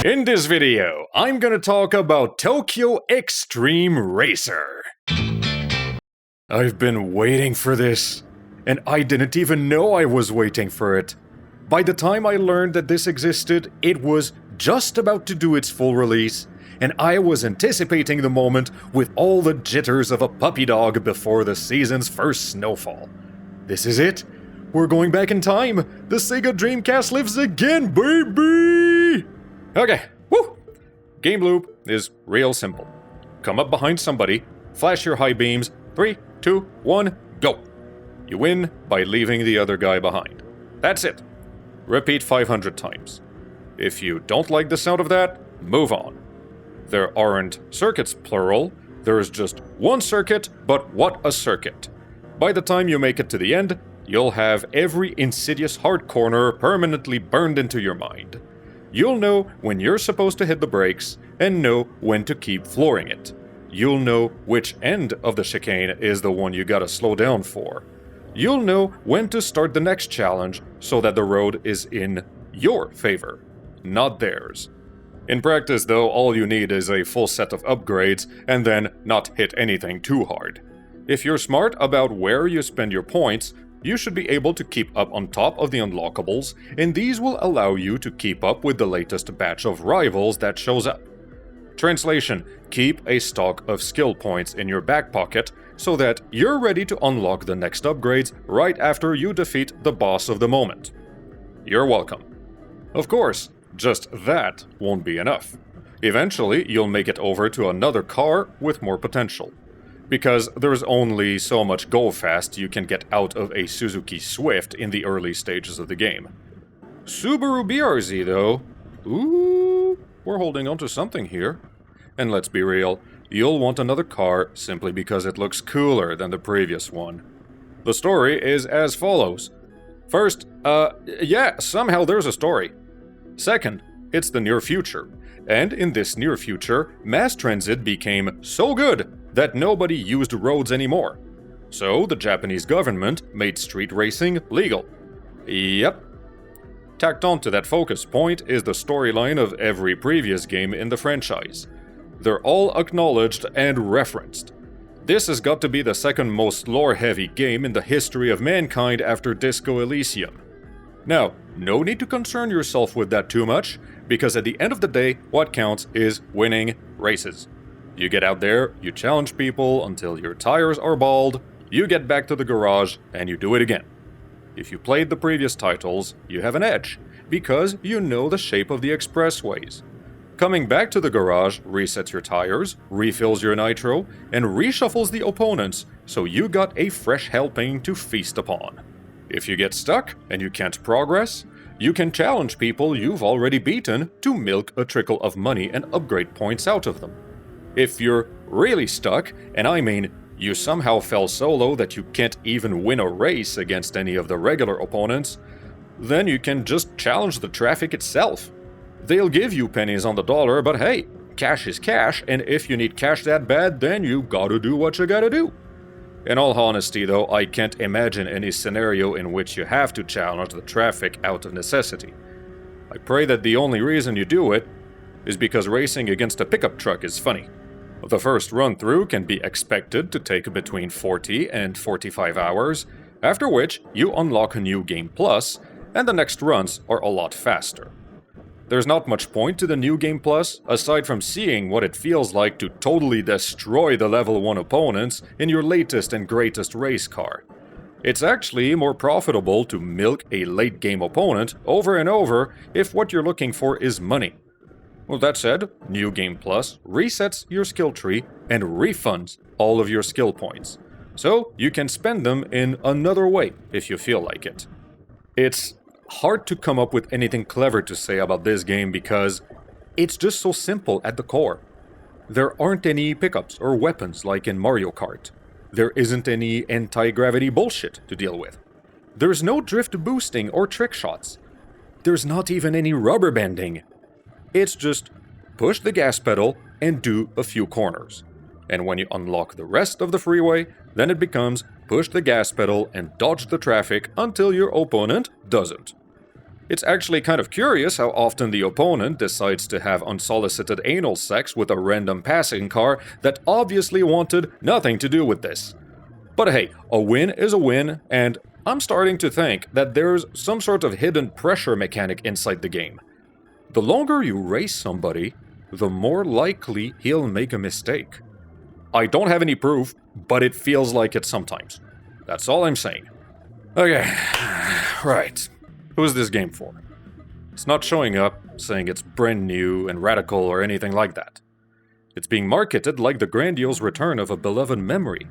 In this video, I'm gonna talk about Tokyo Xtreme Racer. I've been waiting for this, and I didn't even know I was waiting for it. By the time I learned that this existed, it was just about to do its full release, and I was anticipating the moment with all the jitters of a puppy dog before the season's first snowfall. This is it. We're going back in time. The Sega Dreamcast lives again, baby! Okay, woo! Game loop is real simple. Come up behind somebody, flash your high beams, 3, 2, 1, go! You win by leaving the other guy behind. That's it. Repeat 500 times. If you don't like the sound of that, move on. There aren't circuits plural, there is just one circuit, but what a circuit. By the time you make it to the end, you'll have every insidious hard corner permanently burned into your mind. You'll know when you're supposed to hit the brakes, and know when to keep flooring it. You'll know which end of the chicane is the one you gotta slow down for. You'll know when to start the next challenge so that the road is in your favor, not theirs. In practice though, all you need is a full set of upgrades and then not hit anything too hard. If you're smart about where you spend your points, you should be able to keep up on top of the unlockables, and these will allow you to keep up with the latest batch of rivals that shows up. Translation: keep a stock of skill points in your back pocket so that you're ready to unlock the next upgrades right after you defeat the boss of the moment. You're welcome. Of course, just that won't be enough. Eventually, you'll make it over to another car with more potential. Because there's only so much go-fast you can get out of a Suzuki Swift in the early stages of the game. Subaru BRZ though, ooh, we're holding on to something here. And let's be real, you'll want another car simply because it looks cooler than the previous one. The story is as follows. First, somehow there's a story. Second, it's the near future. And in this near future, mass transit became so good that nobody used roads anymore. So the Japanese government made street racing legal. Yep. Tacked on to that focus point is the storyline of every previous game in the franchise. They're all acknowledged and referenced. This has got to be the second most lore-heavy game in the history of mankind after Disco Elysium. Now, no need to concern yourself with that too much, because at the end of the day, what counts is winning races. You get out there, you challenge people until your tires are bald, you get back to the garage, and you do it again. If you played the previous titles, you have an edge, because you know the shape of the expressways. Coming back to the garage resets your tires, refills your nitro, and reshuffles the opponents, so you got a fresh helping to feast upon. If you get stuck and you can't progress, you can challenge people you've already beaten to milk a trickle of money and upgrade points out of them. If you're really stuck, and I mean you somehow fell solo that you can't even win a race against any of the regular opponents, then you can just challenge the traffic itself. They'll give you pennies on the dollar, but hey, cash is cash, and if you need cash that bad, then you gotta do what you gotta do. In all honesty though, I can't imagine any scenario in which you have to challenge the traffic out of necessity. I pray that the only reason you do it is because racing against a pickup truck is funny. The first run-through can be expected to take between 40 and 45 hours, after which you unlock a new Game Plus, and the next runs are a lot faster. There's not much point to the New Game Plus, aside from seeing what it feels like to totally destroy the level 1 opponents in your latest and greatest race car. It's actually more profitable to milk a late-game opponent over and over if what you're looking for is money. Well, that said, New Game Plus resets your skill tree and refunds all of your skill points, so you can spend them in another way if you feel like it. It's hard to come up with anything clever to say about this game because it's just so simple at the core. There aren't any pickups or weapons like in Mario Kart. There isn't any anti-gravity bullshit to deal with. There's no drift boosting or trick shots. There's not even any rubber banding. It's just push the gas pedal and do a few corners. And when you unlock the rest of the freeway, then it becomes push the gas pedal and dodge the traffic until your opponent doesn't. It's actually kind of curious how often the opponent decides to have unsolicited anal sex with a random passing car that obviously wanted nothing to do with this. But hey, a win is a win, and I'm starting to think that there's some sort of hidden pressure mechanic inside the game. The longer you race somebody, the more likely he'll make a mistake. I don't have any proof, but it feels like it sometimes. That's all I'm saying. Okay, right. Who's this game for? It's not showing up, saying it's brand new and radical or anything like that. It's being marketed like the grandiose return of a beloved memory.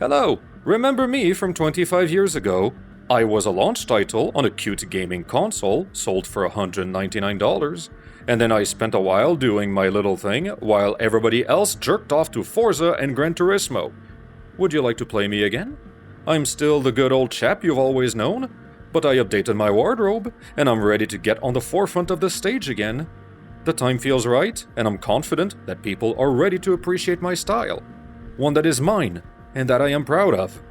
Hello, remember me from 25 years ago? I was a launch title on a cute gaming console, sold for $199, and then I spent a while doing my little thing while everybody else jerked off to Forza and Gran Turismo. Would you like to play me again? I'm still the good old chap you've always known, but I updated my wardrobe, and I'm ready to get on the forefront of the stage again. The time feels right, and I'm confident that people are ready to appreciate my style. One that is mine, and that I am proud of.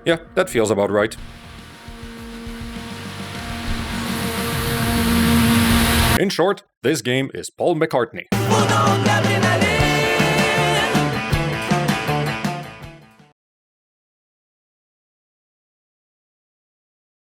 Yeah, that feels about right. In short, this game is Paul McCartney.